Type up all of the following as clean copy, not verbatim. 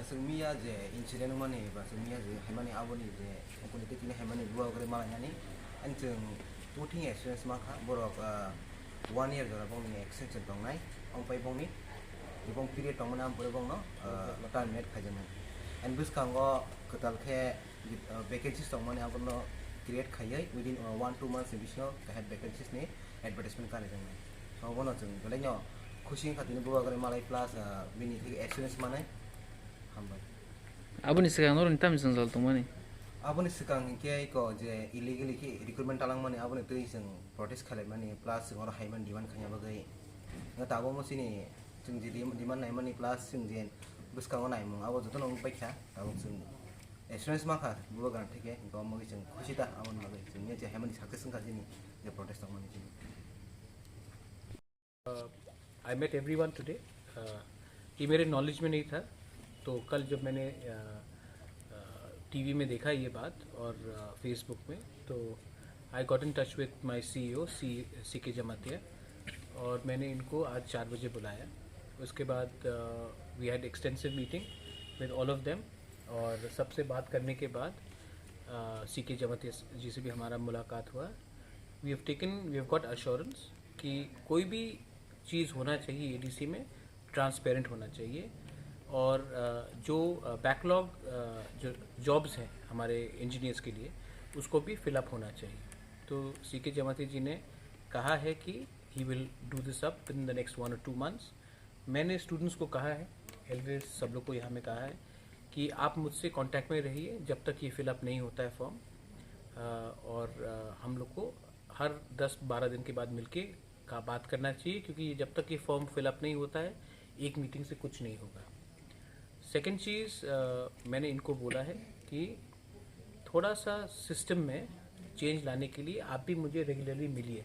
Sengmia je incident mani ba sengmia je hemani aboni je ukuni tekini hemani dua kali malanya ni anjeng tuting experience maka borok 1 year jara bong ni extension dong nai ong pai bong ni ibong period dong mana pore bong no time net khajaman and bus kango ketal khe vacancies dong mani abon no create khayai within 1-2 months bisno kahet vacancies ni advertisement kali jang so bono jeng belenyo खुशी खातिर बुआ करे मालाई plus बिनी थी experience माने हम aboni sekarang orang tam jeng zal tumani aboni sekang ke ko je illegally ki recruitment talang mane aboni tui jeng protest khalai mane plus ngor haiman demand khanya bagai nga tabo mo sini jeng ji demand nai mane plus jeng jen buskang nai mong abo joto nong paikha tabo jeng experience ma kha buwa gan theke ko mo jeng खुशी ta abon bagai jeng ne je haiman success ka jini je protest tang mane jini I met everyone today. ये मेरे knowledge में नहीं था तो कल जब मैंने टीवी में देखा ये बात और फेसबुक में तो I got in touch with my CEO सी के जमातिया और मैंने इनको आज 4 बजे बुलाया. उसके बाद we had extensive meeting with all of them और सबसे बात करने के बाद सी के जमातिया जी से भी हमारा मुलाकात हुआ. वी हैव गॉट अश्योरेंस कि कोई भी चीज़ होना चाहिए एडीसी में ट्रांसपेरेंट होना चाहिए और जो बैकलॉग जो जॉब्स हैं हमारे इंजीनियर्स के लिए उसको भी फिलअप होना चाहिए. तो सी के जमाती जी ने कहा है कि he will do this up in the next 1 or 2 months. मैंने स्टूडेंट्स को कहा है, एलवेज सब लोग को यहाँ में कहा है कि आप मुझसे कांटेक्ट में रहिए जब तक ये फिलअप नहीं होता है फॉर्म और हम लोग को हर 10-12 दिन के बाद मिलके का बात करना चाहिए क्योंकि जब तक ये फॉर्म फिलअप नहीं होता है एक मीटिंग से कुछ नहीं होगा. सेकंड चीज़ मैंने इनको बोला है कि थोड़ा सा सिस्टम में चेंज लाने के लिए आप भी मुझे रेगुलरली मिलिए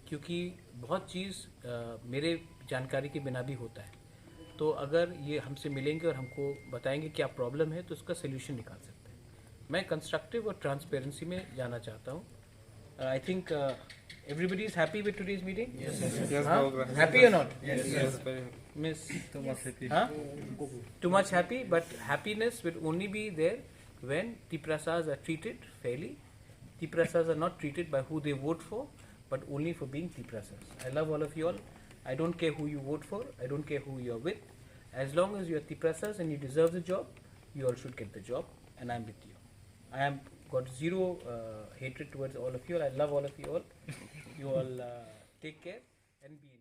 क्योंकि बहुत चीज़ मेरे जानकारी के बिना भी होता है. तो अगर ये हमसे मिलेंगे और हमको बताएंगे क्या प्रॉब्लम है तो उसका सोल्यूशन निकाल सकते हैं. मैं कंस्ट्रक्टिव और ट्रांसपेरेंसी में जाना चाहता हूँ. I think everybody is happy with today's meeting. Yes, happy or not? Yes. Miss, Too much happy. Too much happy, but happiness will only be there when Tiprasas are treated fairly. Tiprasas are not treated by who they vote for, but only for being Tiprasas. I love all of you all. I don't care who you vote for. I don't care who you are with. As long as you are Tiprasas and you deserve the job, you all should get the job, and I am with you. I am got zero hatred towards all of you all. I love all of you all. You all take care and be